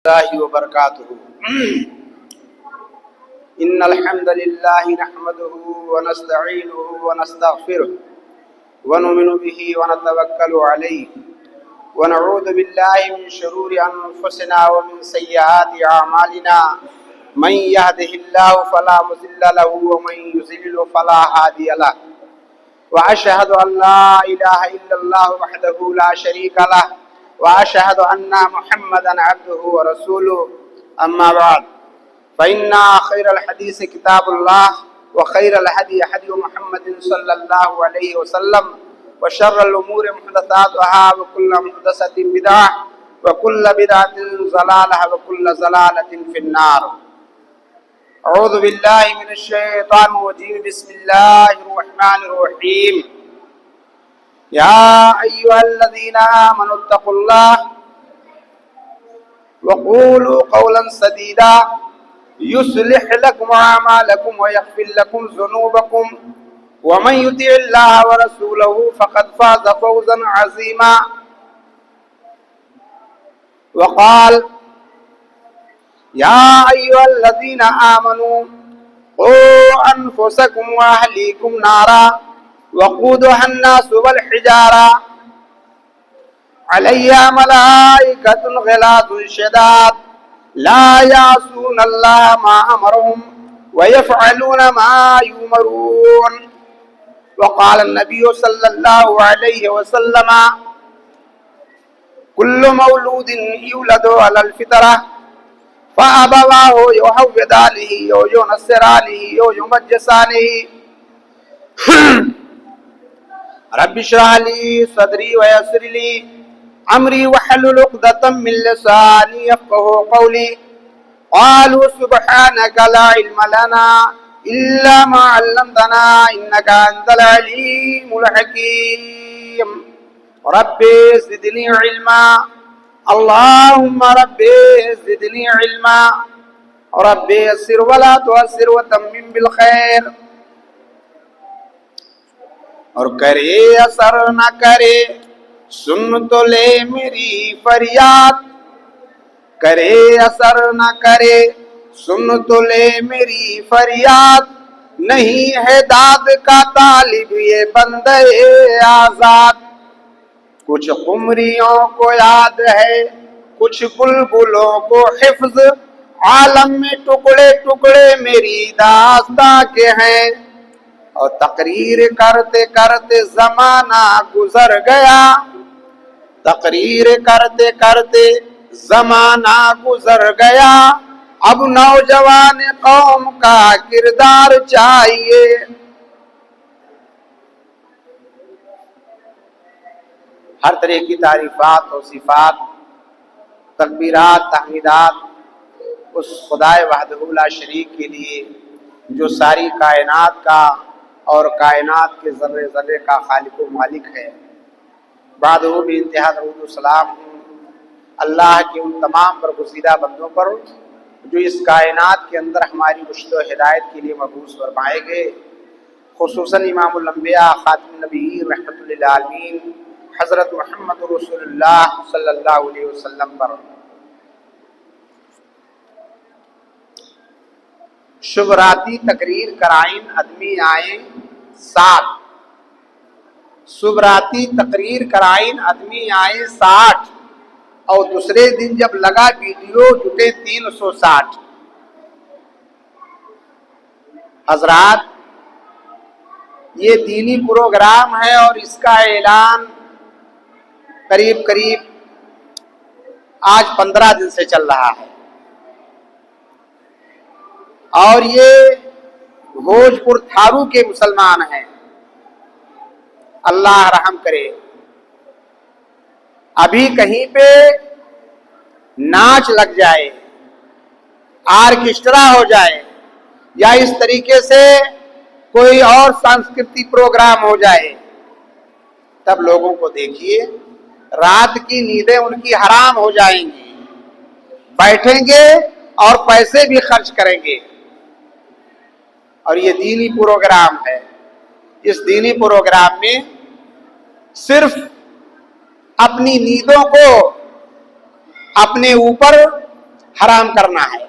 व बरकातुहू। इन्नल हम्दलिल्लाहि नहमदुहू व नस्तईनुहु व नस्तगफिरुहु व नुमिनु बिही व नतवक्कलु अलैहि व नऊज़ु बिल्लाहि मिन शुरूरि अनफुसिना व मिन सय्यिआति अअमालिना मन यहदिहिल्लाहु फला मुज़िल्ल लहु व मन युज़लिलहु फला हादिय लहु व अशहदु अन ला इलाहा इल्लल्लाहु वहदहु ला शरीका लहु व अशहदु अन्ना मुहम्मदन अब्दुहु व रसूलुहु अम्मा बाद फ़इन्ना खैरल हदीस किताबुल्लाह व खैरल हदी हदी मुहम्मदिन सल्लल्लाहु अलैहि वसल्लम व शर्रल उमूरि मुहदसातुहा व कुल्लु मुहदसतिन बिदअह व कुल्लु बिदअतिन ज़लालह व कुल्लु ज़लालतिन फिन्नार। अऊज़ु बिल्लाहि मिनश शैतानिर रजीम। बिस्मिल्लाहिर रहमानिर रहीम। या अय्युहल्लज़ीना आमनुत्तक़ुल्लाह व क़ूलू क़ौलन सदीदा युस्लिह लकुम अअमालकुम व यग़फिर लकुम ज़ुनूबकुम व मन युतिइल्लाह व रसूलहु फ़क़द फ़ाज़ फ़ौज़न अज़ीमा। व क़ाल या अय्युहल्लज़ीना आमनू क़ू अनफुसकुम व अहलीकुम नारा वक़ूदुहा अन्नासु वल हिजारा अलैहा मलाइकतुन ग़िलाज़ुन शिदाद ला यासूनल्लाह मा अमरहुम व यफ़अलून मा युमरून। वक़ाल नबिय्यु सल्लल्लाहु अलैहि वसल्लम कुल्लु मौलूदिन युलदु अलल फितरह फ़अबवाहु युहव्विदानिही व युनस्सिरानिही व युमज्जिसानिही। रब्बि इश्रह ली सदरी व यस्सिर ली अमरी वहलुल उक़दतम मिन लिसानी यफ़क़हू क़ौली। क़ालू सुब्हानका ला इल्म लना इल्ला मा अल्लमतना इन्नका अंतल अलीमुल हकीम। रब्बि ज़िदनी इल्मा अल्लाहुम्मा रब्बि ज़िदनी इल्मा रब्बि यस्सिर वला तुअस्सिर व तम्मिम बिल खैर। और करे असर न करे सुन तो ले मेरी फरियाद, करे असर न करे सुन तो ले मेरी फरियाद, नहीं है दाद का तालिब ये बंदे आजाद। कुछ कुमरियों को याद है कुछ बुलबुलों को हिफ्ज, आलम में टुकड़े टुकड़े मेरी दास्तां के हैं। और तकरीर करते करते जमाना गुजर गया, तकरीर करते करते जमाना गुजर गया, अब नौजवान कौम का किरदार चाहिए। हर तरह की तारीफात और सिफात, तकबीरात, तहमीदात उस खुदाए वहदहू ला शरीक के लिए जो सारी कायनात का और कायनात के ज़र्रे ज़र्रे का खालिक व मालिक है। बादहू भी इंतहा दरूद सलाम अल्लाह के उन तमाम बरगुज़ीदा बंदों पर जो इस कायनात के अंदर हमारी रुश्द व हिदायत के लिए मबूस फरमाए गए, खुसूसन इमामुल अंबिया खातिमुन नबिय्यीन रहमतुल लिल आलमीन हज़रत मुहम्मद रसूलुल्लाह सल्लल्लाहु अलैहि वसल्लम पर। शुभराती तकरीर कराइन आदमी आए 60, शुभराती तकरीर कराइन आदमी आए 60 और दूसरे दिन जब लगा वीडियो जुटे 360। हजरात, ये दीनी प्रोग्राम है और इसका ऐलान करीब करीब आज 15 दिन से चल रहा है और ये भोजपुर थारू के मुसलमान हैं। अल्लाह रहम करे। अभी कहीं पे नाच लग जाए, आर्केस्ट्रा हो जाए या इस तरीके से कोई और सांस्कृतिक प्रोग्राम हो जाए, तब लोगों को देखिए रात की नींदें उनकी हराम हो जाएंगी, बैठेंगे और पैसे भी खर्च करेंगे। और ये दीनी प्रोग्राम है। इस दीनी प्रोग्राम में सिर्फ अपनी नींदों को अपने ऊपर हराम करना है,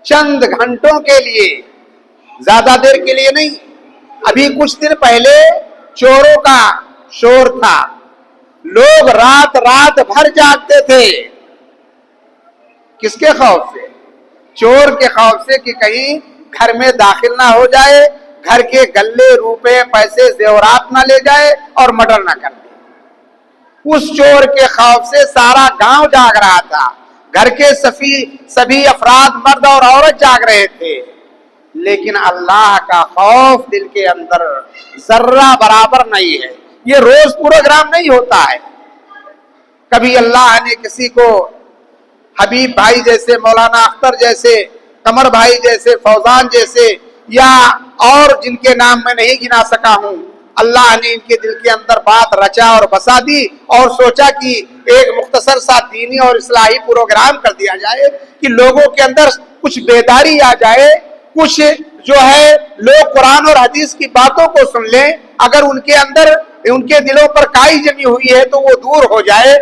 चंद घंटों के लिए, ज्यादा देर के लिए नहीं। अभी कुछ दिन पहले चोरों का शोर था, लोग रात रात भर जागते थे। किसके खौफ से? चोर के खौफ से कि कहीं घर में दाखिल ना हो जाए, घर के गल्ले रुपए पैसे जेवरात ना ले जाए और मर्डर ना कर दे। उस चोर के खौफ से सारा गांव जाग रहा था, घर के सभी अफराद मर्द और औरत जाग रहे थे, लेकिन अल्लाह का खौफ दिल के अंदर जर्रा बराबर नहीं है। ये रोज प्रोग्राम नहीं होता है। कभी अल्लाह ने किसी को हबीब भाई जैसे, मौलाना अख्तर जैसे, कमर भाई जैसे, फौजान जैसे, या और जिनके नाम मैं नहीं गिना सका हूं, अल्लाह ने इनके दिल के अंदर बात रचा और बसा दी और सोचा कि एक मुख्तसर सा दीनी और इस्लाही प्रोग्राम कर दिया जाए कि लोगों के अंदर कुछ बेदारी आ जाए, कुछ जो है लोग कुरान और हदीस की बातों को सुन लें। अगर उनके अंदर, उनके दिलों पर काई जमी हुई है तो वो दूर हो जाए,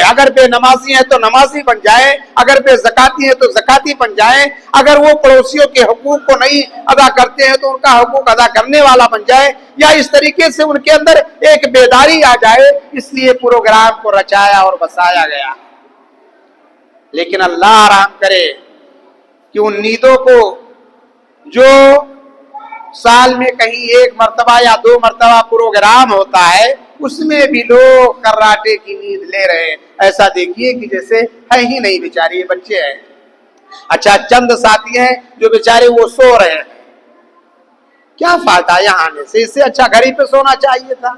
अगर बेनमाजी है तो नमाजी बन जाए, अगर बेज़काती है तो ज़काती बन जाए, अगर वो पड़ोसियों के हुकूक को नहीं अदा करते हैं तो उनका हुकूक अदा करने वाला बन जाए, या इस तरीके से उनके अंदर एक बेदारी आ जाए। इसलिए प्रोग्राम को रचाया और बसाया गया। लेकिन अल्लाह आराम करे कि उन नींदों को जो साल में कहीं एक मर्तबा या 2 मर्तबा प्रोग्राम होता है, उसमें भी लोग कर्राटे की नींद ले रहे हैं। ऐसा देखिए कि जैसे है ही नहीं, बेचारे बच्चे हैं। अच्छा, चंद साथी हैं जो बेचारे वो सो रहे हैं। क्या फायदा यहाँ आने से? इससे अच्छा घर ही पे सोना चाहिए था।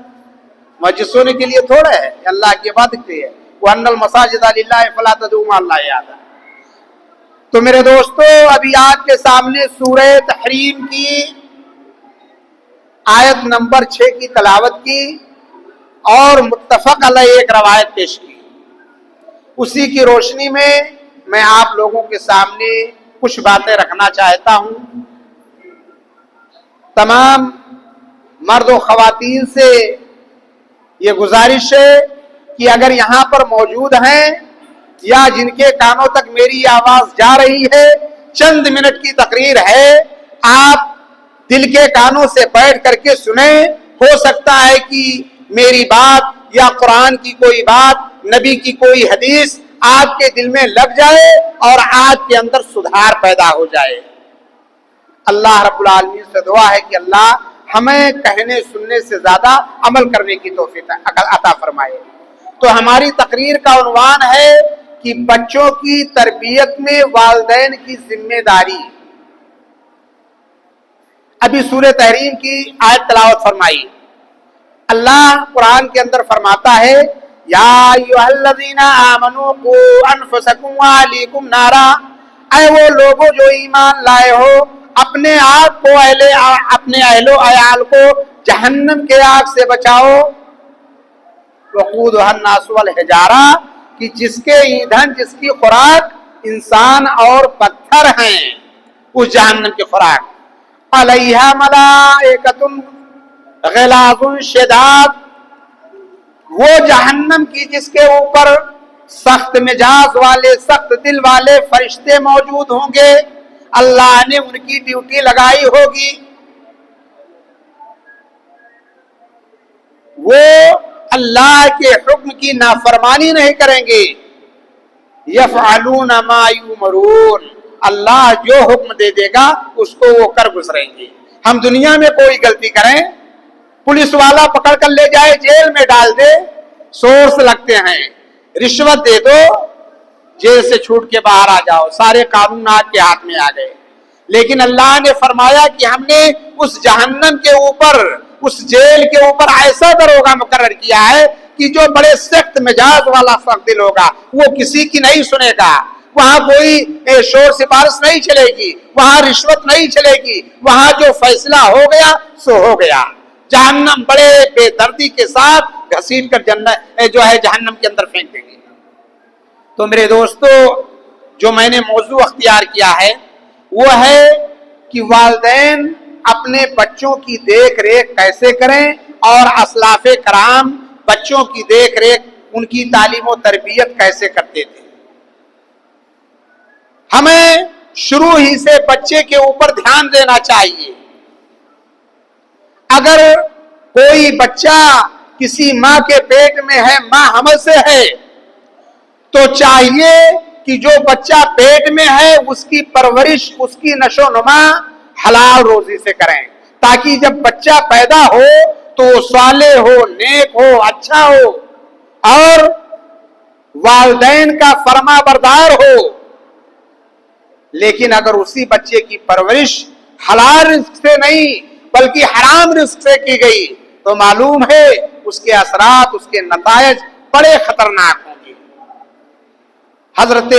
मस्जिद सोने के लिए थोड़ा है, अल्लाह की इबादत है। वन्नल मसाजिद लिल्लाहि फला तदऊ मअल्लाहि अहद। तो मेरे दोस्तों, अभी आपके सामने सूरह तहरीम की आयत नंबर 6 की तलावत की और मुत्तफक अलैह एक रवायत पेश की। उसी की रोशनी में मैं आप लोगों के सामने कुछ बातें रखना चाहता हूं। तमाम मर्द और खवातीन से ये गुजारिश है कि अगर यहां पर मौजूद हैं या जिनके कानों तक मेरी आवाज जा रही है, चंद मिनट की तकरीर है, आप दिल के कानों से बैठ करके सुने। हो सकता है कि मेरी बात या कुरान की कोई बात, नबी की कोई हदीस आपके दिल में लग जाए और आपके अंदर सुधार पैदा हो जाए। अल्लाह रब्बुल आलमीन से दुआ है कि अल्लाह हमें कहने सुनने से ज्यादा अमल करने की तौफीक अता फरमाए। तो हमारी तकरीर का उन्वान है कि बच्चों की तरबियत में वालिदैन की जिम्मेदारी। अभी सूरह तहरीम की आयत तलावत फरमाई। अल्लाह कुरान के अंदर फरमाता है, या अय्युहल्लज़ीना आमनू कू अनफुसकुम व अहलीकुम नारा, ऐ वो लोगों जो ईमान लाए हो, अपने आप को, अपने अहलो अयाल को जहन्नम के आग से बचाओ। वक़ूदुहा अन्नास वल हिजारा, कि जिसके ईंधन, जिसकी खुराक इंसान और पत्थर हैं, उस जहन्नम की खुराक। अलैहा मलाइकतुन ग़िलाज़ुन शिदाद, वो जहन्नम की जिसके ऊपर सख्त मिजाज वाले, सख्त दिल वाले फरिश्ते मौजूद होंगे। अल्लाह ने उनकी ड्यूटी लगाई होगी। वो अल्लाह के हुक्म की नाफरमानी नहीं करेंगे। यफ़अलून मा युमरून, अल्लाह जो हुक्म दे देगा उसको वो कर गुजरेंगे। हम दुनिया में कोई गलती करें, पुलिस वाला पकड़ कर ले जाए, जेल में डाल दे, सोर्स लगते हैं, रिश्वत दे दो, जेल से छूट के बाहर आ जाओ, सारे कानून आपके हाथ में आ गए। लेकिन अल्लाह ने फरमाया कि हमने उस जहन्नम के ऊपर, उस जेल के ऊपर ऐसा दरोगा मुकर्रर किया है कि जो बड़े सख्त मिजाज वाला सख्त दिल होगा, वो किसी की नहीं सुनेगा। वहां कोई शोर सिफारिश नहीं चलेगी, वहां रिश्वत नहीं चलेगी, वहां जो फैसला हो गया सो हो गया। जहन्नम बड़े बेदर्दी के साथ घसीट कर जन्नत जो है जहन्नम के अंदर फेंक देंगे। तो मेरे दोस्तों, जो मैंने मौजू अख्तियार किया है वो है कि वालिदैन अपने बच्चों की देख रेख कैसे करें और असलाफे कराम बच्चों की देख रेख, उनकी तालीम और तरबियत कैसे करते थे। हमें शुरू ही से बच्चे के ऊपर ध्यान देना चाहिए। अगर कोई बच्चा किसी माँ के पेट में है, माँ हमल से है, तो चाहिए कि जो बच्चा पेट में है उसकी परवरिश, उसकी नशोनुमा हलाल रोजी से करें, ताकि जब बच्चा पैदा हो तो साले हो, नेक हो, अच्छा हो और वालिदैन का फरमा बरदार हो। लेकिन अगर उसी बच्चे की परवरिश हलाल रिस्क से नहीं बल्कि हराम रिस्क से की गई तो मालूम है उसके असरात, उसके नतायज बड़े खतरनाक होंगे। हजरत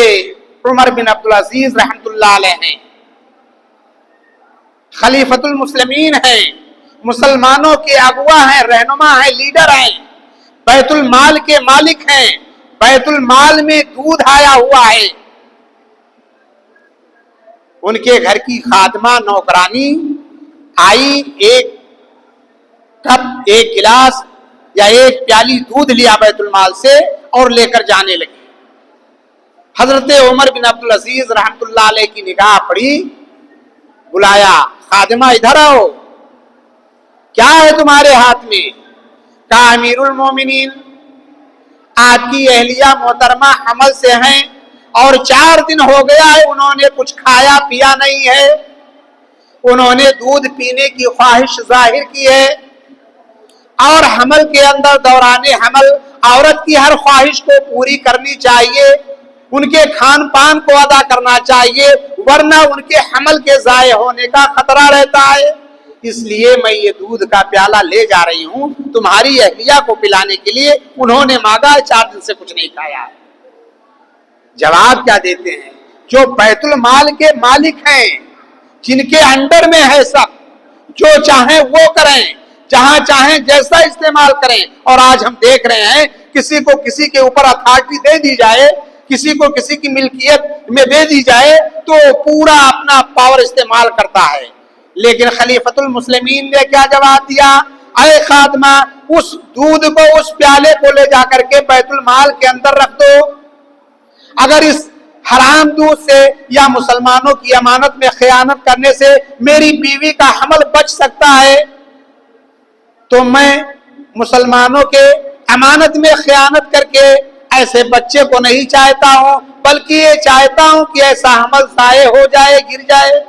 उमर बिन अब्दुल अजीज रहमतुल्लाह अलैह हैं, खलीफतुल मुस्लिमीन हैं, मुसलमानों के अगुवा हैं, रहनुमा हैं, लीडर हैं, बैतुल माल के मालिक हैं। बैतुल माल में दूध आया हुआ है। उनके घर की खादमा नौकरानी आई, एक कप, एक गिलास या एक प्याली दूध लिया बैतुल माल से और लेकर जाने लगी। हजरत उमर बिन अब्दुल अजीज रहमतुल्लाह अलैह की निगाह पड़ी, बुलाया, खादिमा इधर आओ, क्या है तुम्हारे हाथ में? कहा अमीरुल मोमिनीन, आपकी अहलिया मोहतरमा हमल से हैं और 4 दिन हो गया है उन्होंने कुछ खाया पिया नहीं है, उन्होंने दूध पीने की ख्वाहिश जाहिर की है और हमल के अंदर दौराने हमल औरत की हर ख्वाहिश को पूरी करनी चाहिए, उनके खान पान को अदा करना चाहिए, वरना उनके हमल के जाये होने का खतरा रहता है। इसलिए मैं ये दूध का प्याला ले जा रही हूं तुम्हारी अहलिया को पिलाने के लिए, उन्होंने मांगा है, 4 दिन से कुछ नहीं खाया। जवाब क्या देते हैं? जो बैतुल माल के मालिक हैं, जिनके अंडर में है सब, जो चाहें वो करें, जहां चाहें जैसा इस्तेमाल करें। और आज हम देख रहे हैं किसी को किसी के ऊपर अथॉरिटी दे दी जाए, किसी को किसी की मिल्कियत में दे दी जाए तो पूरा अपना पावर इस्तेमाल करता है। लेकिन खलीफतुल मुस्लिमीन ने क्या जवाब दिया? अरे खादमा, उस दूध को, उस प्याले को ले जाकर के बैतुल माल के अंदर रख दो। अगर इस हराम दूध से या मुसलमानों की अमानत में खयानत करने से मेरी बीवी का हमल बच सकता है तो मैं मुसलमानों के अमानत में खयानत करके ऐसे बच्चे को नहीं चाहता हूं, बल्कि ये चाहता हूं कि ऐसा हमल जाये हो जाए, गिर जाए।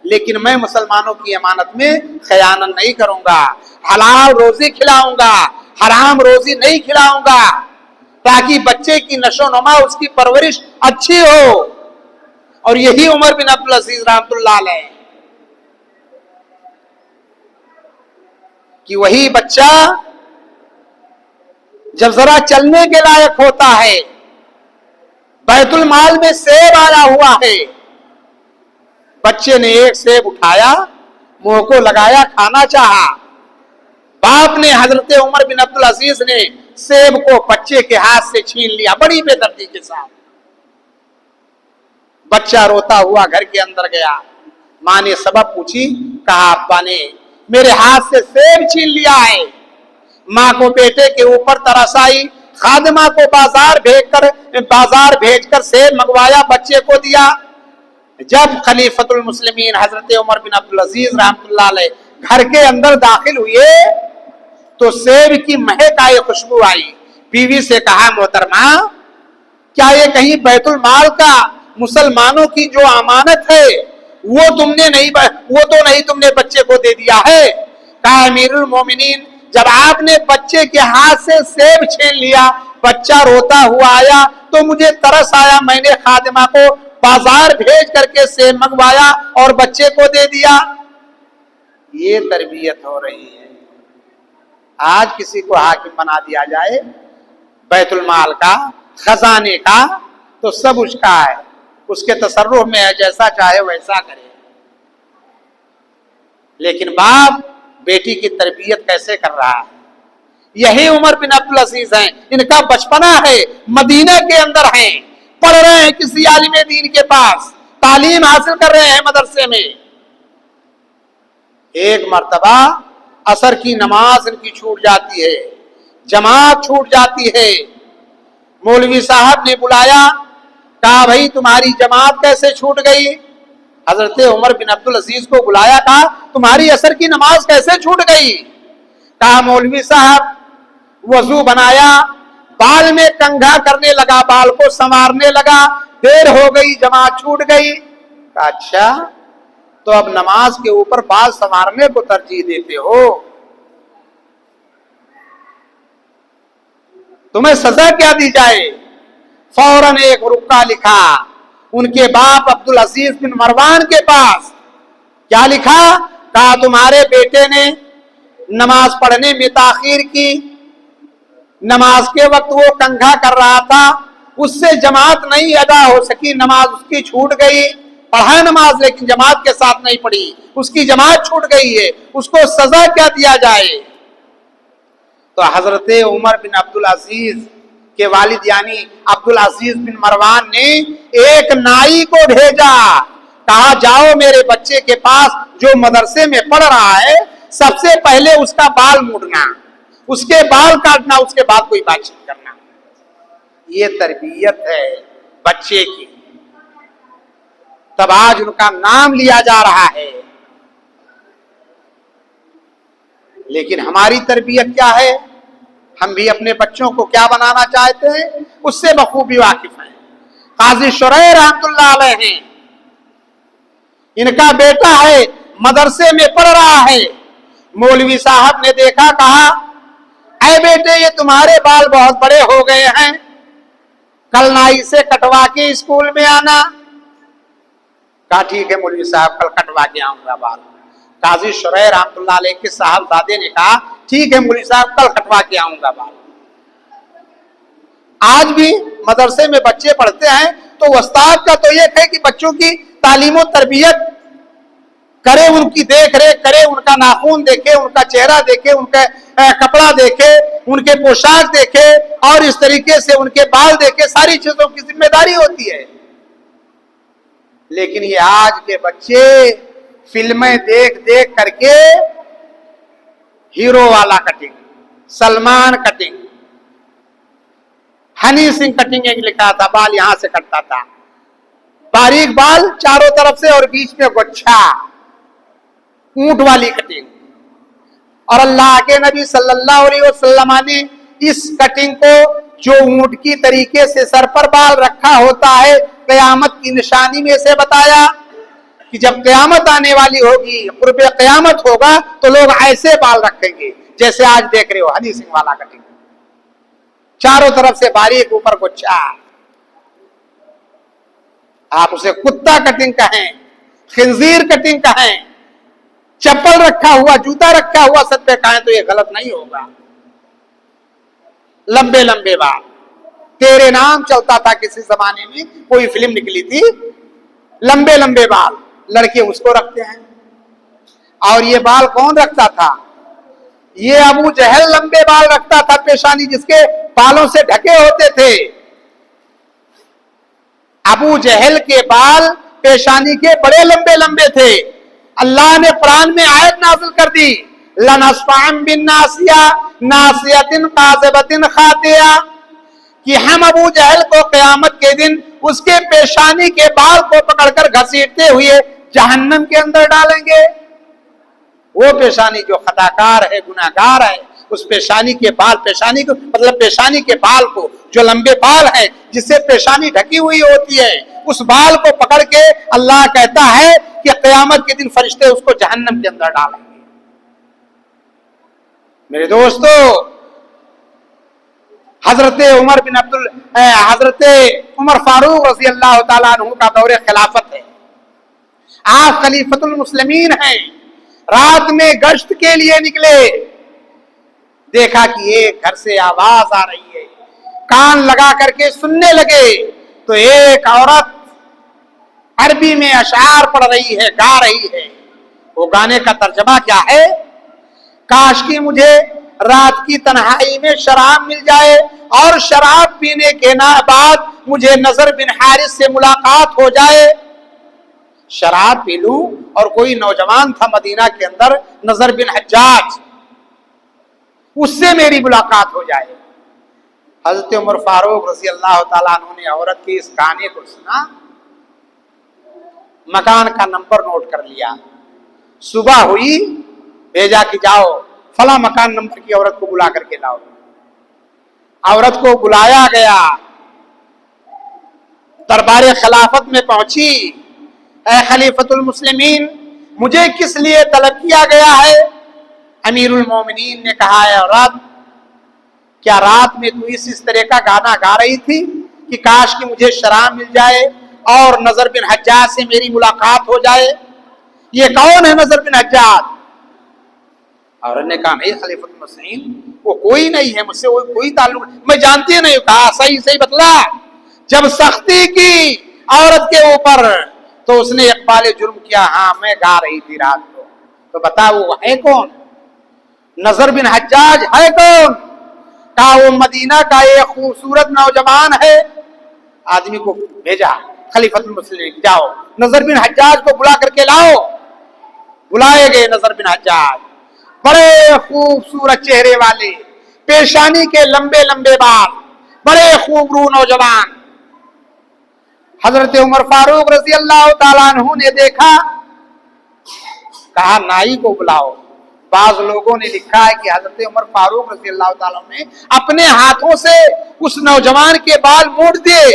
लेकिन मैं मुसलमानों की अमानत में खयानत नहीं करूंगा, हलाल रोजी खिलाऊंगा, हराम रोजी नहीं खिलाऊंगा, ताकि बच्चे की नशोनुमा, उसकी परवरिश अच्छी हो। और यही उमर बिन अब्दुल अजीज रहमतुल्लाह अलैह कि वही बच्चा जब जरा चलने के लायक होता है, बैतुल माल में सेब आया हुआ है, बच्चे ने एक सेब उठाया, मुंह को लगाया, खाना चाहा, बाप ने, हजरत उमर बिन अब्दुल अजीज ने सेब को बच्चे के हाथ से छीन लिया बड़ी बेदर्दी के साथ। बच्चा रोता हुआ घर के अंदर गया, मां ने सबब पूछी, कहा अब्बा ने मेरे हाथ से सेब छीन लिया है। मां को बेटे के ऊपर तरस आई, खादिमा को बाजार भेजकर सेब मंगवाया, बच्चे को दिया। जब खलीफतुल मुस्लिमीन हजरत उमर बिन अब्दुल अजीज रहमतुल्लाह अलैह घर के अंदर दाखिल हुए तो सेब की महक आई, खुशबू आई। बीवी से कहा, मोहतरमा, क्या ये कहीं बैतुल माल का मुसलमानों की जो अमानत है वो तो नहीं तुमने बच्चे को दे दिया है? कहा अमीरुल मोमिनीन, जब आपने बच्चे के हाथ से सेब छीन लिया, बच्चा रोता हुआ आया तो मुझे तरस आया, मैंने खादिमा को बाजार भेज करके सेब मंगवाया और बच्चे को दे दिया। ये तरबियत हो रही है। आज किसी को हाकिम बना दिया जाए बैतुल माल का, खजाने का, तो सब उसका है, उसके तसर्रुफ में है, जैसा चाहे वैसा करे। लेकिन बाप बेटी की तरबियत कैसे कर रहा है? यही उमर बिन अब्दुल अजीज हैं, इनका बचपना है, मदीना के अंदर हैं, पढ़ रहे हैं किसी आलिम दीन के पास, तालीम हासिल कर रहे हैं मदरसे में। एक मर्तबा असर की नमाज इनकी छूट जाती है, जमात छूट जाती है। मौलवी साहब ने बुलाया, कहा भाई तुम्हारी जमात कैसे छूट गई? हजरत उमर बिन अब्दुल अजीज को बुलाया, कहा तुम्हारी असर की नमाज कैसे छूट गई? कहा मौलवी साहब वजू बनाया, बाल में कंघा करने लगा, बाल को संवारने लगा, देर हो गई, जमात छूट गई। कहा अच्छा, तो अब नमाज के ऊपर बाल संवारने को तरजीह देते हो, तुम्हें सजा क्या दी जाए? फौरन एक रुक्का लिखा उनके बाप अब्दुल अजीज बिन मरवान के पास। क्या लिखा? कहा तुम्हारे बेटे ने नमाज पढ़ने में ताखीर की, नमाज के वक्त वो कंघा कर रहा था, उससे जमात नहीं अदा हो सकी, नमाज उसकी छूट गई, पढ़ा नमाज लेकिन जमात के साथ नहीं पढ़ी, उसकी जमात छूट गई है, उसको सजा क्या दिया जाए? तो हजरत उमर बिन अब्दुल अजीज के वालिद यानी अब्दुल अजीज बिन मरवान ने एक नाई को भेजा, कहा जाओ मेरे बच्चे के पास जो मदरसे में पढ़ रहा है, सबसे पहले उसका बाल मूड़ना, उसके बाल काटना, उसके बाद कोई बातचीत करना। ये तरबियत है बच्चे की। तब आज उनका नाम लिया जा रहा है। लेकिन हमारी तरबियत क्या है? हम भी अपने बच्चों को क्या बनाना चाहते हैं, उससे बखूबी वाकिफ हैं। काजी शुरैह रहमतुल्लाह अलैह हैं, इनका बेटा है, मदरसे में पढ़ रहा है। मौलवी साहब ने देखा, कहा ऐ बेटे ये तुम्हारे बाल बहुत बड़े हो गए हैं, कल नाई से कटवा के स्कूल में आना। कहा ठीक है मौलवी साहब, कल कटवा के आऊंगा बाल। काजी शुरैह रहमतुल्लाह अलैह के साहबजादे ने कहा ठीक है मौलवी साहब, कल कटवा के आऊंगा बाल। आज भी मदरसे में बच्चे पढ़ते हैं तो उस्ताद का तो ये है कि बच्चों की तालीम और तरबियत करे, उनकी देख रेख करे, उनका नाखून देखे, उनका चेहरा देखे, उनका कपड़ा देखे, उनके पोशाक देखे और इस तरीके से उनके बाल देखे, सारी चीजों की जिम्मेदारी होती है। लेकिन ये आज के बच्चे फिल्में देख देख करके हीरो वाला cutting, Salman cutting, Honey Singh cutting एक लिखा था, बाल यहां से कटता था, बारीक बाल चारों तरफ से और बीच में गुच्छा, ऊंट वाली कटिंग। और अल्लाह के नबी सल्लल्लाहु अलैहि वसल्लम ने इस कटिंग को, जो ऊंट की तरीके से सर पर बाल रखा होता है, क़यामत की निशानी में से बताया कि जब क़यामत आने वाली होगी, कुर्बे क़यामत होगा, तो लोग ऐसे बाल रखेंगे जैसे आज देख रहे हो हनी सिंह वाला कटिंग, चारों तरफ से बारीक, ऊपर गुच्छा। आप उसे कुत्ता कटिंग कहें, खिंजीर कटिंग कहें, चप्पल रखा हुआ, जूता रखा हुआ सर पे कहें, तो ये गलत नहीं होगा। लंबे लंबे बाल, तेरे नाम चलता था किसी जमाने में, कोई फिल्म निकली थी, लंबे लंबे बाल, लड़के उसको रखते हैं। और ये बाल कौन रखता था? ये अबू जहल लंबे बाल रखता था, पेशानी जिसके बालों से ढके होते थे। अबू जहल के बाल पेशानी के बड़े लंबे लंबे थे। अल्लाह ने कुरान में आयत नाज़िल कर दी, लनस्फ़अन बिन नासिया नासियतिन काज़िबतिन खातिया, कि हम अबू जहल को क़यामत के दिन उसके पेशानी के बाल को पकड़कर घसीटते हुए जहन्नम के अंदर डालेंगे। वो पेशानी जो खताकार है, गुनाहगार है, उस पेशानी के बाल, पेशानी को मतलब पेशानी के बाल को, जो लंबे बाल हैं जिससे पेशानी ढकी हुई होती है, उस बाल को पकड़ के अल्लाह कहता है कि क़यामत के दिन फरिश्ते उसको जहन्नम के अंदर डालेंगे। मेरे दोस्तों, हजरत उमर फारूक रज़ी अल्लाह ताला अन्हु का दौरे खिलाफत है। आप खलीफतुल मुस्लिमीन हैं। रात में गश्त के लिए निकले, देखा कि एक घर से आवाज आ रही है, कान लगा करके सुनने लगे तो एक औरत अरबी में अशार पढ़ रही है, गा रही है। वो गाने का तर्जमा क्या है? काश कि मुझे रात की तन्हाई में शराब मिल जाए और शराब पीने के बाद मुझे नजर बिन हारिस से मुलाकात हो जाए। शराब पी लूं और कोई नौजवान था मदीना के अंदर, नजर बिन हज्जाज, उससे मेरी मुलाकात हो जाए। हजरत उमर फारूक रज़ी अल्लाह ताला अन्हु ने औरत के इस गाने को सुना, मकान का नंबर नोट कर लिया। सुबह हुई, भेजा कि जाओ फला मकान नंबर की औरत को बुला करके लाओ। औरत को बुलाया गया, दरबार खिलाफत में पहुंची। ऐ खलीफतुल मुस्लिमीन, मुझे किस लिए तलब किया गया है? अमीरुल मोमिनीन ने कहा, है औरत, क्या रात में तू इस तरह का गाना गा रही थी कि काश कि मुझे शराब मिल जाए और नजर बिन हज्जाज से मेरी मुलाकात हो जाए? ये कौन है नजर बिन हज्जाज? औरत ने कहा, नहीं खलीफतुल मुस्लिमीन, वो कोई नहीं है, मुझसे वो कोई ताल्लुक, मैं जानती नहीं। कहा, सही सही बतला। जब सख्ती की औरत के ऊपर तो उसने इकबाल जुर्म किया। हाँ, मैं गा रही थी रात को। तो बता वो है कौन? नजर बिन हज्जाज है कौन? कहा, वो मदीना का एक खूबसूरत नौजवान है। आदमी को भेजा, खलीफतुल मुस्लिमीन, जाओ नजर बिन हज्जाज को बुला करके लाओ। बुलाए गए नजर बिन हज्जाज, बड़े खूबसूरत चेहरे वाले, पेशानी के लंबे लंबे बाल, बड़े खूबरू नौजवान। हजरत उमर फारूक रज़ी अल्लाह ताला अन्हु ने देखा, कहा नाई को बुलाओ। बाज लोगों ने लिखा है कि हजरत उमर फारूक रज़ी अल्लाह ताला ने अपने हाथों से उस नौजवान के बाल मोड़ दिए,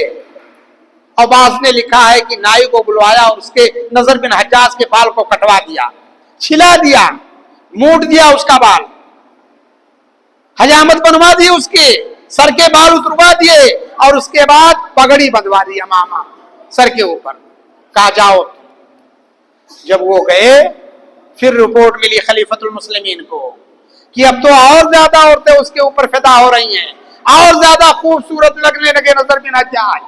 और बाज ने लिखा है कि नाई को बुलवाया और उसके नजर बिन हज्जाज के बाल को कटवा दिया, छिला दिया, मोड़ दिया उसका बाल, हजामत बनवा दी, उसके सर के बाल उतरवा दिए और उसके बाद पगड़ी बंधवा दी अमामा सर के ऊपर। कहा जाओ। जब वो गए, फिर रिपोर्ट मिली खलीफतुल मुस्लिमीन को कि अब तो और ज्यादा औरतें उसके ऊपर फिदा हो रही हैं, और ज्यादा खूबसूरत लगने लगे नजर बिन हज्जाज,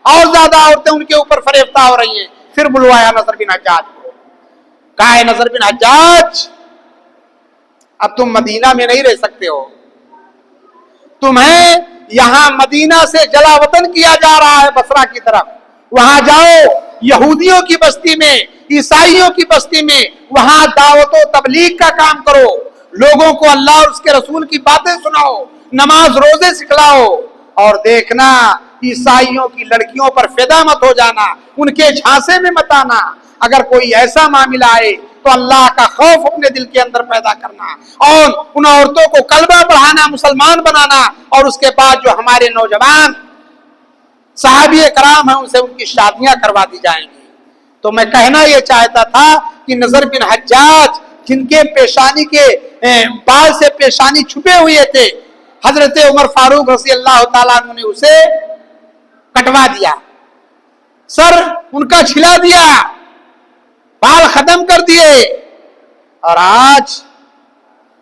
और ज्यादा औरतें उनके ऊपर फरेफ्ता हो रही हैं। फिर बुलवाया नजर बिन हज्जाज को। कहा, है नजर बिन हज्जाज, अब तुम मदीना में नहीं रह सकते हो, तुम्हें यहां मदीना से जलावतन किया जा रहा है बसरा की तरफ। वहां जाओ, यहूदियों की बस्ती में, ईसाइयों की बस्ती में, वहां दावत व तबलीग का काम करो, लोगों को अल्लाह और उसके रसूल की बातें सुनाओ, नमाज रोजे सिखलाओ, और देखना ईसाइयों की लड़कियों पर फिदा मत हो जाना, उनके झांसे में मत आना। अगर कोई ऐसा मामला आए तो अल्लाह का खौफ अपने दिल के अंदर पैदा करना, और उन औरतों को कलमा पढ़ाना, मुसलमान बनाना, और उसके बाद जो हमारे नौजवान सहाबी कराम है उनसे उनकी शादियां करवा दी जाएंगी। तो मैं कहना यह चाहता था कि नजर बिन हज्जाज, जिनके पेशानी के बाल से पेशानी छुपे हुए थे, हजरत उमर फारूक रज़ी अल्लाह ताला अन्हु ने उसे कटवा दिया, सर उनका छिला दिया, बाल खत्म कर दिए, और आज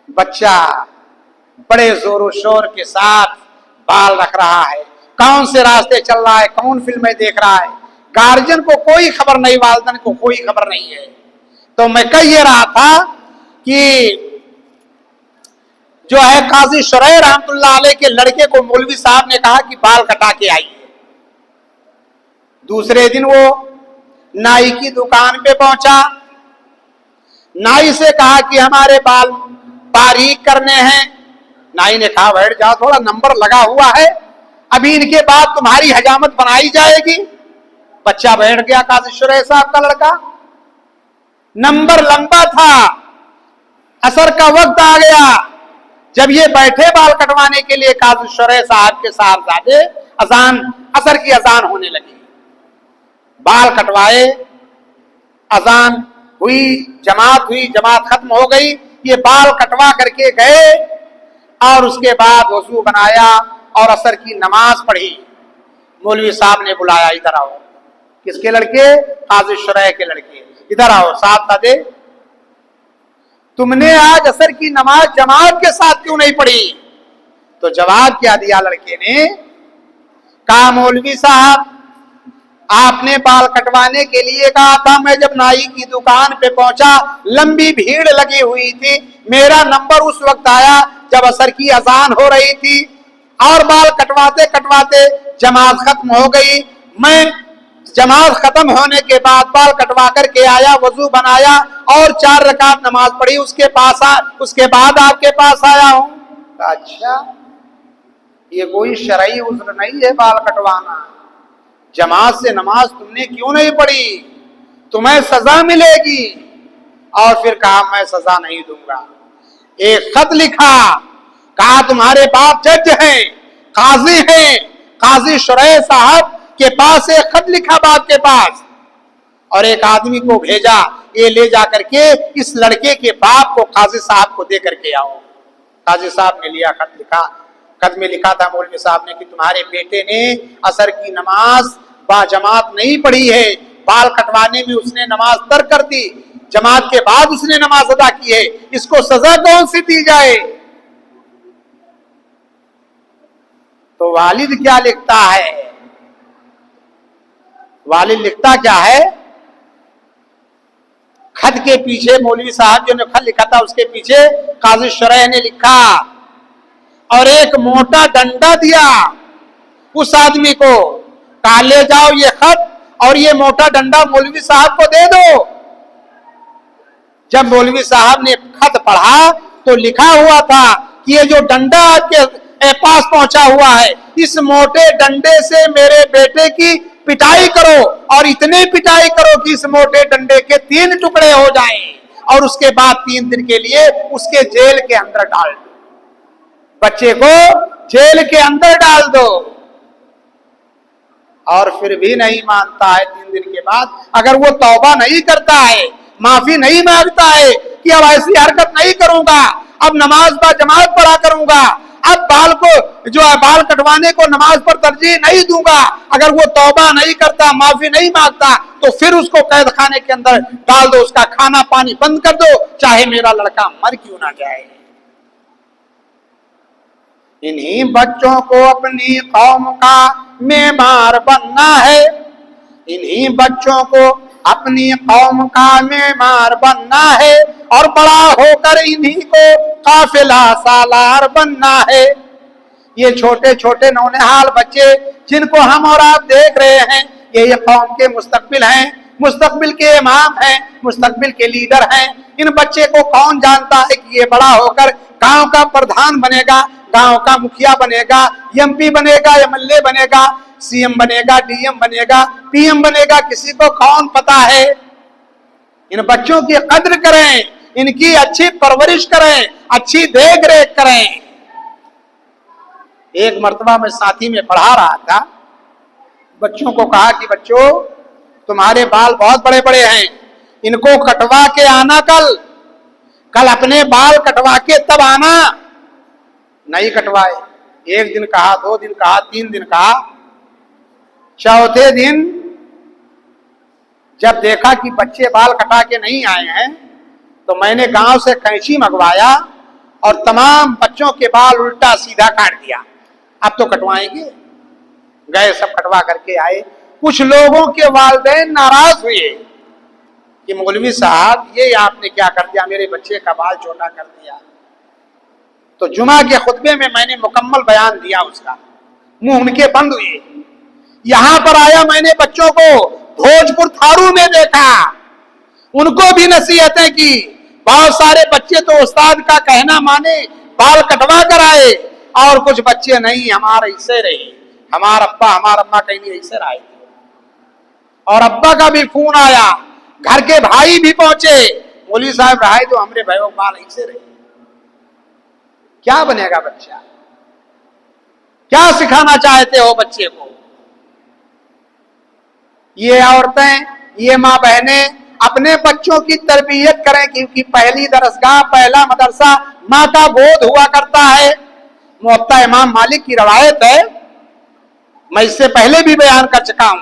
बच्चा बड़े जोरों शोर के साथ बाल रख रहा है, कौन से रास्ते चल रहा है, कौन फिल्में देख रहा है, गार्जियन को कोई खबर नहीं, वालिदैन को कोई खबर नहीं है। तो मैं कह ये रहा था कि जो है काजी शुरैह रहमतुल्लाह अलैह के लड़के को मौलवी साहब ने कहा कि बाल कटा के आइए। दूसरे दिन वो नाई की दुकान पे पहुंचा, नाई से कहा कि हमारे बाल बारीक करने हैं। नाई ने कहा, बैठ जाओ, थोड़ा नंबर लगा हुआ है, अभी इनके बाद तुम्हारी हजामत बनाई जाएगी। बच्चा बैठ गया, काजी शुरैह साहब का लड़का, नंबर लंबा था, असर का वक्त आ गया। जब ये बैठे बाल कटवाने के लिए, काजी शुरैह साहब के साहबजादे अजान, असर की अजान होने लगी, बाल कटवाए, अजान हुई, जमात खत्म हो गई, ये बाल कटवा करके गए और उसके बाद वजू बनाया और असर की नमाज पढ़ी। मौलवी साहब ने बुलाया, इधर आओ। किसके लड़के? काजी शुरैह के लड़के, इधर आओ, साहब दादे तुमने आज असर की नमाज जमात के साथ क्यों नहीं पढ़ी? तो जवाब क्या दिया लड़के ने, कहा मौलवी साहब आपने बाल कटवाने के लिए कहा था, मैं जब नाई की दुकान पे पहुंचा लंबी भीड़ लगी हुई थी, मेरा नंबर उस वक्त आया जब असर की अजान हो रही थी, और बाल कटवाते कटवाते जमात खत्म हो गई। मैं जमात खत्म होने के बाद बाल कटवा करके आया, वजू बनाया और 4 रकात नमाज पढ़ी, उसके बाद आपके पास आया हूं। अच्छा, ये कोई शरई उज़्र नहीं है बाल कटवाना। जमात से नमाज तुमने क्यों नहीं पढ़ी, तुम्हें सजा मिलेगी। और फिर कहा मैं सजा नहीं दूंगा। एक खत लिखा, कहा तुम्हारे बाप जज हैं, काजी हैं, काजी शुरैह साहब के पास एक खत लिखा बाप के पास, और एक आदमी को भेजा, ये ले जा करके इस लड़के के बाप को काजी साहब को दे करके आओ। काजी साहब ने लिया, खत लिखा। खत में लिखा था मौलवी साहब ने कि तुम्हारे बेटे ने असर की नमाज बाजमात नहीं पढ़ी है, बाल कटवाने में उसने नमाज तर्क कर दी, जमात के बाद उसने नमाज अदा की है, इसको सजा कौन सी दी जाए। तो वालिद क्या लिखता है, वालिद लिखता क्या है, खत के पीछे मौलवी साहब जो ने खत लिखा था उसके पीछे काजी शुरैह ने लिखा और एक मोटा डंडा दिया उस आदमी को, कहा ले जाओ ये खत और ये मोटा डंडा मौलवी साहब को दे दो। जब मौलवी साहब ने खत पढ़ा तो लिखा हुआ था कि ये जो डंडा आपके पास पहुंचा हुआ है, इस मोटे डंडे से मेरे बेटे की पिटाई करो और इतने पिटाई करो कि इस मोटे डंडे के 3 टुकड़े हो जाएं और उसके बाद 3 दिन के लिए उसके जेल के अंदर डाल दो, बच्चे को जेल के अंदर डाल दो। और फिर भी नहीं मानता है। 3 दिन के बाद अगर वो तौबा नहीं करता है, माफी नहीं मांगता है कि अब ऐसी हरकत नहीं करूंगा, अब नमाज बा जमात पढ़ा करूंगा, अब बाल को जो है बाल कटवाने को नमाज पर तरजीह नहीं दूंगा, अगर वो तौबा नहीं करता, माफी नहीं मांगता, तो फिर उसको कैद खाने के अंदर डाल दो, उसका खाना पानी बंद कर दो, चाहे मेरा लड़का मर क्यों ना जाए। इन्हीं बच्चों को अपनी कौम का मेमार बनना है, इन्हीं बच्चों को अपनी कौम का मेमार बनना है और बड़ा होकर इन्हीं को काफिला सालार बनना है। ये छोटे छोटे नौनिहाल बच्चे जिनको हम और आप देख रहे हैं, ये कौम के मुस्तकबिल हैं, मुस्तकबिल के इमाम हैं, मुस्तकबिल के लीडर हैं। इन बच्चे को कौन जानता है कि ये बड़ा होकर गांव का प्रधान बनेगा, गांव का मुखिया बनेगा, एमपी बनेगा, एमएलए बनेगा, सीएम बनेगा, डीएम बनेगा, पीएम बनेगा, किसी को कौन पता है। इन बच्चों की कद्र करें, इनकी अच्छी परवरिश करें, अच्छी देख रेख करें। एक मर्तबा मैं साथी में पढ़ा रहा था, बच्चों को कहा कि बच्चों तुम्हारे बाल बहुत बड़े बड़े हैं, इनको कटवा के आना, कल अपने बाल कटवा के तब आना। नहीं कटवाए, 1 दिन कहा, 2 दिन कहा, 3 दिन कहा, चौथे दिन जब देखा कि बच्चे बाल कटा के नहीं आए हैं, तो मैंने गांव से कैंची मंगवाया और तमाम बच्चों के बाल उल्टा सीधा काट दिया। अब तो कटवाएंगे, गए सब कटवा करके आए। कुछ लोगों के वालिदैन नाराज हुए कि मौलवी साहब ये आपने क्या कर दिया, मेरे बच्चे का बाल छोटा कर दिया। तो जुमा के खुतबे में मैंने मुकम्मल बयान दिया उसका, मुंह उनके बंद हुए। यहां पर आया, मैंने बच्चों को भोजपुर थारू में देखा, उनको भी नसीहतें की। बहुत सारे बच्चे तो उस्ताद का कहना माने, बाल कटवा कर आए, और कुछ बच्चे नहीं, हमारे ऐसे रहे, हमारा अब्बा हमारा अम्मा कहीं नहीं ऐसे रहे। और अब्बा का भी फोन आया, घर के भाई भी पहुंचे, मौलवी साहब रहे तो हमारे भाई बाल ऐसे रहे। क्या बनेगा बच्चा, क्या सिखाना चाहते हो बच्चे को। ये औरतें, ये माँ बहनें अपने बच्चों की तरबियत करें, क्योंकि पहली दरसगाह, पहला मदरसा माँ का गोद हुआ करता है। मुअत्ता इमाम मालिक की रवायत है, मैं इससे पहले भी बयान कर चुका हूं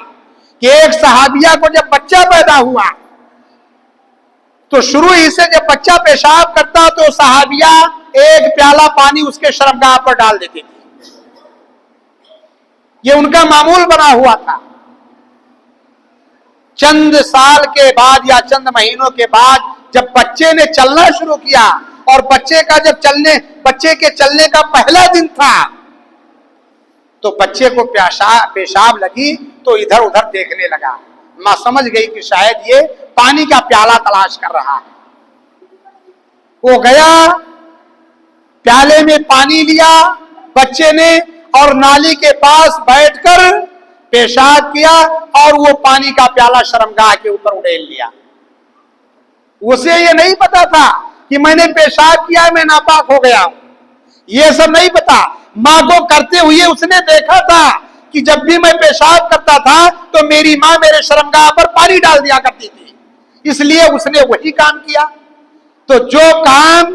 कि एक सहाबिया को जब बच्चा पैदा हुआ तो शुरू ही से जब बच्चा पेशाब करता तो सहाबिया 1 प्याला पानी उसके शर्मगाह पर डाल देती थी। ये उनका मामूल बना हुआ था। चंद साल के बाद या चंद महीनों के बाद जब बच्चे ने चलना शुरू किया और बच्चे के चलने का पहला दिन था, तो बच्चे को पेशाब लगी तो इधर उधर देखने लगा। मां समझ गई कि शायद ये पानी का प्याला तलाश कर रहा है। वो गया, प्याले में पानी लिया बच्चे ने और नाली के पास बैठकर पेशाब किया और वो पानी का प्याला शर्मगाह के ऊपर उड़ेल लिया। उसे ये नहीं पता था कि मैंने पेशाब किया, मैं नापाक हो गया, ये सब नहीं पता। माँ को करते हुए उसने देखा था कि जब भी मैं पेशाब करता था तो मेरी माँ मेरे शर्मगाह पर पानी डाल दिया करती थी, इसलिए उसने वही काम किया। तो जो काम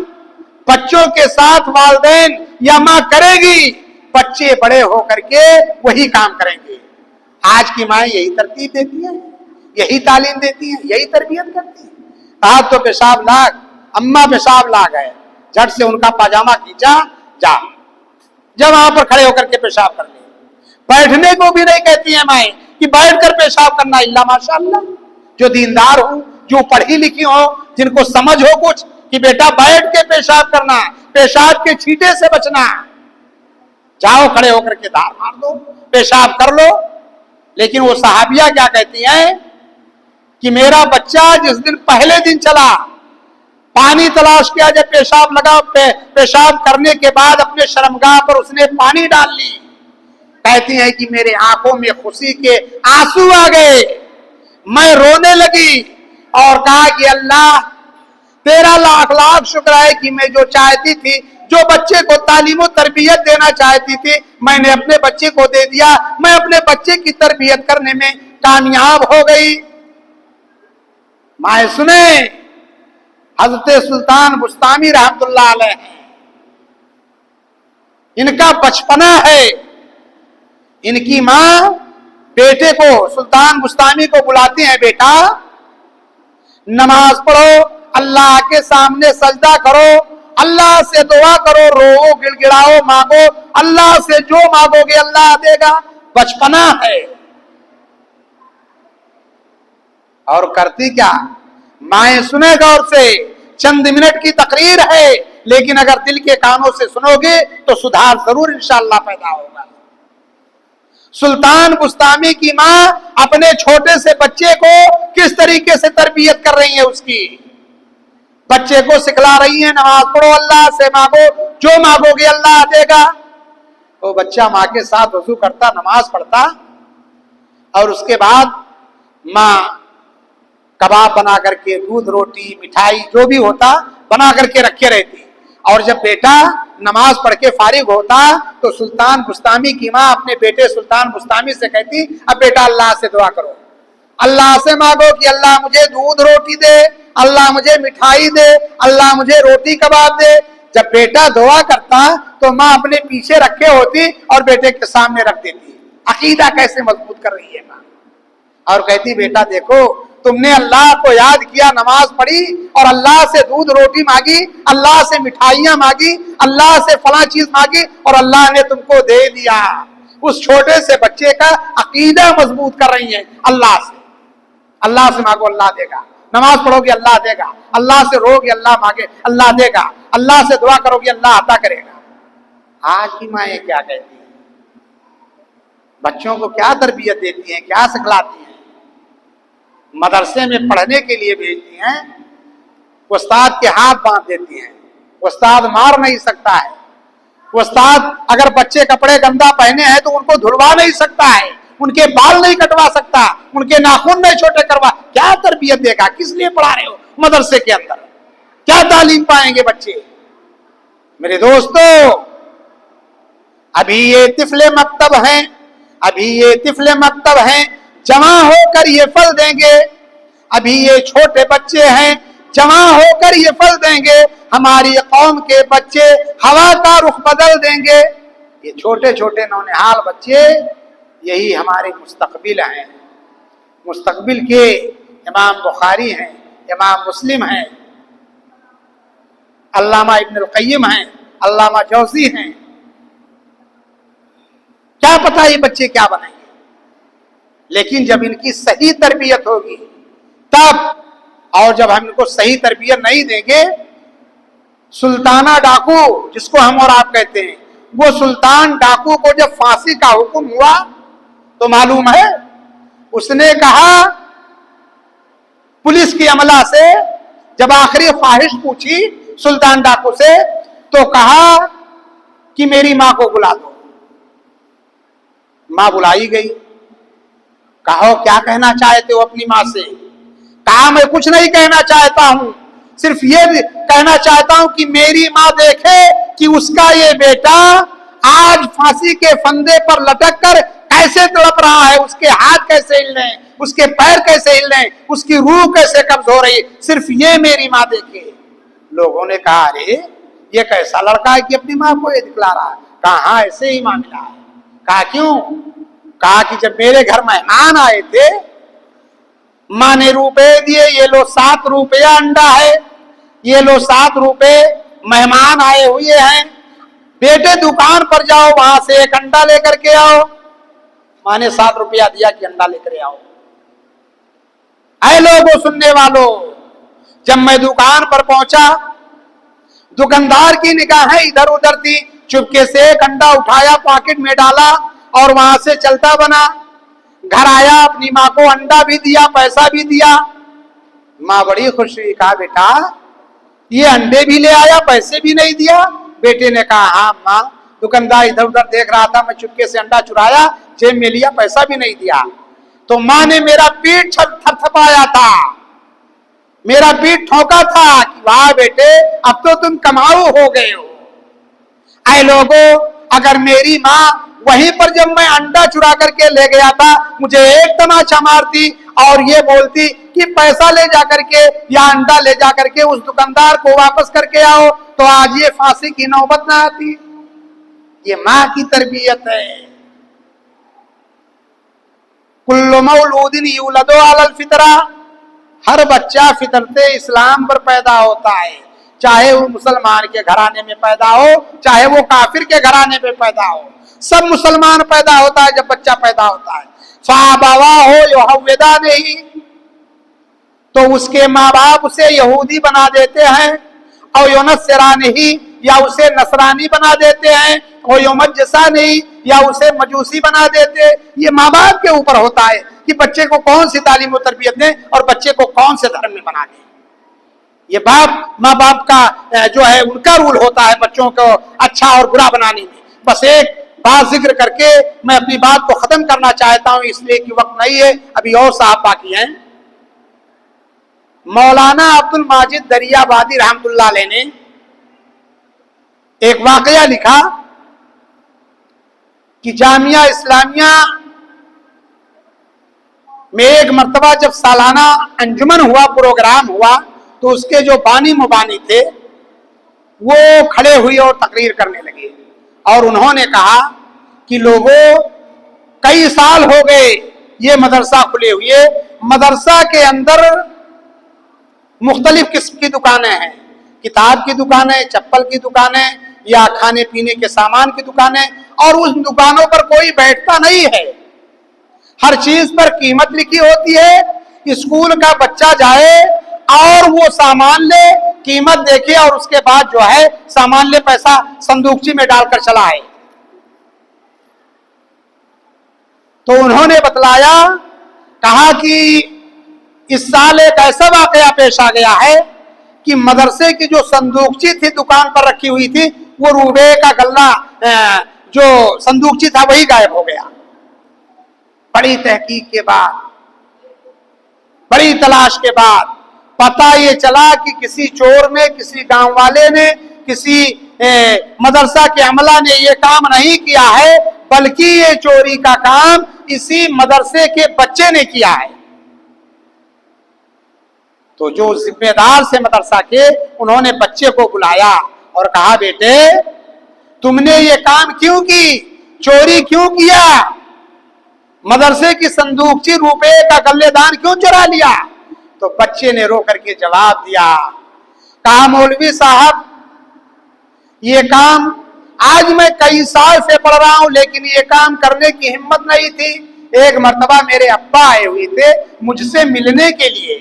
बच्चों के साथ वालिदैन या माँ करेगी, बच्चे बड़े होकर के वही काम करेंगे। आज की माँ यही तरतीब देती है, यही तालीम देती है, यही तरबियत करती है। आज तो पेशाब लाग, अम्मा पेशाब लाग है, झट से उनका पाजामा खींचा, जा जब वहां पर खड़े होकर के पेशाब कर ले। बैठने को भी नहीं कहती है माए कि बैठ कर पेशाब करना, इल्ला माशाअल्लाह जो दीनदार हो, जो पढ़ी लिखी हो, जिनको समझ हो कुछ कि बेटा बैठ के पेशाब करना, पेशाब के छींटे से बचना, जाओ खड़े होकर के धार मार दो, पेशाब कर लो। लेकिन वो सहाबिया क्या कहती हैं कि मेरा बच्चा जिस दिन पहले दिन चला, पानी तलाश किया, जब पेशाब लगा, पेशाब करने के बाद अपने शर्मगाह पर उसने पानी डाल ली। कहती है कि मेरे आंखों में खुशी के आंसू आ गए, मैं रोने लगी और कहा कि अल्लाह तेरा लाख लाख शुक्र है कि मैं जो चाहती थी, जो बच्चे को तालीम और तरबियत देना चाहती थी, मैंने अपने बच्चे को दे दिया, मैं अपने बच्चे की तरबियत करने में कामयाब हो गई। माए सुने, हजरत सुल्तान बुस्तामी रहमतुल्लाह अलैह, इनका बचपना है। इनकी माँ बेटे को, सुल्तान बुस्तामी को बुलाती है, बेटा नमाज पढ़ो, अल्लाह के सामने सजदा करो, अल्लाह से दुआ करो, रो गिड़गिड़ाओ, मांगो, अल्लाह से जो मांगोगे अल्लाह देगा। बचपना है। और करती क्या माए, सुने गौर से, चंद मिनट की तकरीर है, लेकिन अगर दिल के कानों से सुनोगे तो सुधार जरूर इंशाअल्लाह पैदा होगा। सुल्तान बुस्तामी की माँ अपने छोटे से बच्चे को किस तरीके से तरबियत कर रही है, उसकी बच्चे को सिखला रही है, नमाज पढ़ो, अल्लाह से मांगो, जो मांगोगे अल्लाह देगा। तो बच्चा माँ के साथ वजू करता, नमाज पढ़ता, और उसके बाद माँ कबाब बना करके, दूध रोटी मिठाई जो भी होता बना करके रखे रहती। और जब बेटा नमाज पढ़ के फारिग होता तो सुल्तान बुस्तामी की माँ अपने बेटे सुल्तान बुस्तामी से कहती, अब बेटा अल्लाह से दुआ करो, अल्लाह से मांगो कि अल्लाह मुझे दूध रोटी दे, अल्लाह मुझे मिठाई दे, अल्लाह मुझे रोटी कबाब दे। जब बेटा दुआ करता तो माँ अपने पीछे रखे होती और बेटे के सामने रख देती। अकीदा कैसे मजबूत कर रही है माँ। और कहती, बेटा देखो तुमने अल्लाह को याद किया, नमाज पढ़ी और अल्लाह से दूध रोटी मांगी, अल्लाह से मिठाइयां मांगी, अल्लाह से फला चीज मांगी और अल्लाह ने तुमको दे दिया। उस छोटे से बच्चे का अकीदा मजबूत कर रही है। अल्लाह से मांगो अल्लाह देगा, नमाज पढ़ोगे अल्लाह देगा, अल्लाह से रोगे अल्लाह मांगे अल्लाह देगा, अल्लाह से दुआ करोगे अल्लाह अता करेगा। आज की माएँ क्या कहती हैं, बच्चों को क्या तरबियत देती हैं, क्या सिखलाती हैं? मदरसे में पढ़ने के लिए भेजती हैं, उस्ताद के हाथ बांध देती हैं, उस्ताद मार नहीं सकता है, उस्ताद अगर बच्चे कपड़े गंदा पहने हैं तो उनको धुलवा नहीं सकता है, उनके बाल नहीं कटवा सकता, उनके नाखून नहीं छोटे करवा। क्या तरबियत देगा, किस लिए पढ़ा रहे हो? मदरसे के अंदर क्या तालीम पाएंगे बच्चे? मेरे दोस्तों, अभी ये तिफले मकतब हैं, अभी ये तिफले मकतब हैं, जमा होकर ये फल देंगे। अभी ये छोटे बच्चे हैं, जमा होकर ये फल देंगे। हमारी कौम के बच्चे हवा का रुख बदल देंगे। ये छोटे छोटे नौनिहाल बच्चे यही हमारे मुस्तकबिल हैं। मुस्तकबिल के इमाम बुखारी हैं, इमाम मुस्लिम हैं, अल्लामा इब्नुल क़य्यिम हैं, अल्लामा जौज़ी हैं। क्या पता ये बच्चे क्या बनेंगे, लेकिन जब इनकी सही तरबियत होगी तब। और जब हम इनको सही तरबियत नहीं देंगे, सुल्ताना डाकू जिसको हम और आप कहते हैं, वो सुल्तान डाकू को जब फांसी का हुक्म हुआ तो मालूम है उसने कहा पुलिस की अमला से, जब आखिरी ख्वाहिश पूछी सुल्तान डाकू से, तो कहा कि मेरी मां को बुला दो। माँ बुलाई गई, कहो क्या कहना चाहते हो अपनी माँ से? कहा मैं कुछ नहीं कहना चाहता हूं, सिर्फ ये कहना चाहता हूं कि मेरी माँ देखे कि उसका ये बेटा आज फांसी के फंदे पर लटक कर कैसे तड़प रहा है, उसके हाथ कैसे हिल रहे हैं, उसके पैर कैसे हिल रहे हैं, उसकी रूह कैसे कब्ज हो रही है, सिर्फ ये मेरी माँ देखे। लोगों ने कहा अरे ये कैसा लड़का है कि अपनी माँ को ये दिखला रहा है? कहा हाँ ऐसे ही मामला है। कहा क्यों? कहा कि जब मेरे घर मेहमान आए थे, माँ ने रुपए दिए, ये लो 7 रुपया अंडा है, ये लो 7 रुपए, मेहमान आए हुए हैं, बेटे दुकान पर जाओ वहां से एक अंडा लेकर के आओ। माँ ने 7 रुपया दिया कि अंडा लेकर आओ। ऐ लोगों सुनने वालों, जब मैं दुकान पर पहुंचा, दुकानदार की निगाहें इधर उधर थी, चुपके से एक अंडा उठाया, पॉकेट में डाला और वहां से चलता बना। घर आया, अपनी माँ को अंडा भी दिया, पैसा भी दिया। माँ बड़ी खुश हुई, कहा बेटा ये अंडे भी ले आया, पैसे भी नहीं दिया? बेटे ने कहा हाँ माँ, दुकानदार इधर उधर देख रहा था, मैं चुपके से अंडा चुराया, जेब में लिया, पैसा भी नहीं दिया। तो माँ ने मेरा पीठ थपथपाया था, मेरा पीठ ठोका था कि वाह बेटे अब तो तुम कमाऊ हो गए हो। ऐ लोगों, अगर मेरी माँ वहीं पर जब मैं अंडा चुरा करके ले गया था मुझे एक तमाचा मारती और ये बोलती कि पैसा ले जाकर के या अंडा ले जाकर के उस दुकानदार को वापस करके आओ, तो आज ये फांसी की नौबत ना आती। ये माँ की तरबियत है। कुल्लु मौलूदिन यूलदु अलल फितरा, हर बच्चा फितरते इस्लाम पर पैदा होता है, चाहे वो मुसलमान के घराने में पैदा हो, चाहे वो काफिर के घराने में पैदा हो, सब मुसलमान पैदा होता है जब बच्चा पैदा होता है। फाबावा हो यहूदा नहीं, तो उसके माँ बाप उसे यहूदी बना देते हैं, और योनसरा नहीं, या उसे नसरानी बना देते हैं, और योमज्जसा नहीं, या उसे मजूसी बना देते। ये माँ बाप के ऊपर होता है कि बच्चे को कौन सी तालीम और तरबियत दें और बच्चे को कौन से धर्म में बना दें। ये माँ बाप का जो है उनका रूल होता है बच्चों को अच्छा और बुरा बनाने में। बस एक बात जिक्र करके मैं अपनी बात को खत्म करना चाहता हूं, इसलिए कि वक्त नहीं है, अभी और साहब बाकी हैं। मौलाना अब्दुल माजिद दरियाबादी रहमतुल्लाह अलैह ने एक वाकया लिखा कि जामिया इस्लामिया में एक मर्तबा जब सालाना अंजुमन हुआ, प्रोग्राम हुआ, तो उसके जो बानी मुबानी थे वो खड़े हुए और तकरीर करने लगे और उन्होंने कहा कि लोगों, कई साल हो गए ये मदरसा खुले हुए, मदरसा के अंदर मुख्तलिफ किस्म की दुकानें हैं, किताब की दुकानें, चप्पल की दुकानें, या खाने पीने के सामान की दुकानें, और उस दुकानों पर कोई बैठता नहीं है, हर चीज पर कीमत लिखी होती है। स्कूल का बच्चा जाए और वो सामान ले, कीमत देखे और उसके बाद जो है सामान ले, पैसा संदूकची में डालकर चला आए। तो उन्होंने बतलाया, कहा कि इस साल एक ऐसा वाकया पेश आ गया है कि मदरसे की जो संदूकची थी दुकान पर रखी हुई थी, वो रुपए का गल्ला जो संदूकची था वही गायब हो गया। बड़ी तहकीक के बाद, बड़ी तलाश के बाद पता ये चला कि किसी चोर ने, किसी गांव वाले ने, किसी मदरसा के अमला ने ये काम नहीं किया है, बल्कि ये चोरी का काम इसी मदरसे के बच्चे ने किया है। तो जो जिम्मेदार से मदरसा के, उन्होंने बच्चे को बुलाया और कहा, बेटे तुमने ये काम क्यों की, चोरी क्यों किया, मदरसे की संदूकची रुपए का गल्लेदान क्यों चुरा लिया? तो बच्चे ने रो करके जवाब दिया, कहा मौलवी साहब ये काम आज मैं कई साल से पढ़ रहा हूं, लेकिन ये काम करने की हिम्मत नहीं थी। एक मर्तबा मेरे अब्बा आए हुए थे मुझसे मिलने के लिए,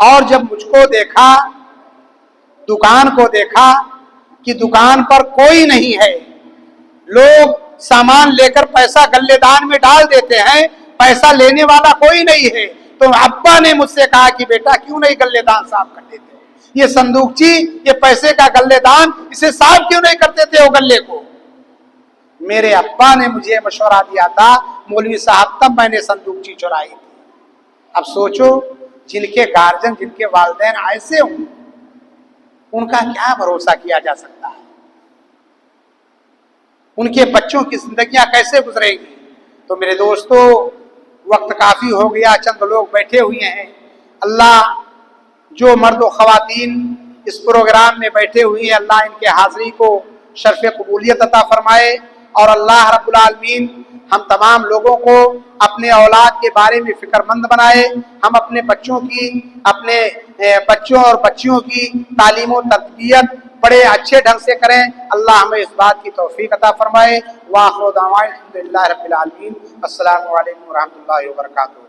और जब मुझको देखा, दुकान को देखा कि दुकान पर कोई नहीं है, लोग सामान लेकर पैसा गल्लेदान में डाल देते हैं, पैसा लेने वाला कोई नहीं है, तो अब्बा ने मुझसे कहा कि बेटा क्यों नहीं गल्लेदान साफ कर देते हो, ये संदूकची, ये पैसे का गल्लेदान, इसे साफ क्यों नहीं करते थे वो गल्ले को? मेरे अब्बा ने मुझे मशवरा दिया था मौलवी साहब, तब मैंने संदूकची चुराई थी। अब सोचो, जिनके गार्जियन, जिनके वालिदैन ऐसे हों, उनका क्या भरोसा किया जा सकता है? उनके बच्चों की जिंदगियां कैसे गुजरेंगी? तो मेरे दोस्तों, वक्त काफी हो गया, चंद लोग बैठे हुए हैं। अल्लाह जो मर्द व खवातीन इस प्रोग्राम में बैठे हुए हैं, अल्लाह इनके हाजिरी को शर्फ कबूलियत अता फरमाए। और अल्लाह रब्बुल आलमीन हम तमाम लोगों को अपने औलाद के बारे में फिक्रमंद बनाए। हम अपने बच्चों और बच्चियों की तालीम और तरबियत बड़े अच्छे ढंग से करें। अल्लाह हमें इस बात की तौफीक अता फरमाए। वाखिरु दावाना अल्हम्दुलिल्लाहि रब्बिल आलमीन। अस्सलामु अलैकुम व रहमतुल्लाहि व बरकातुहू।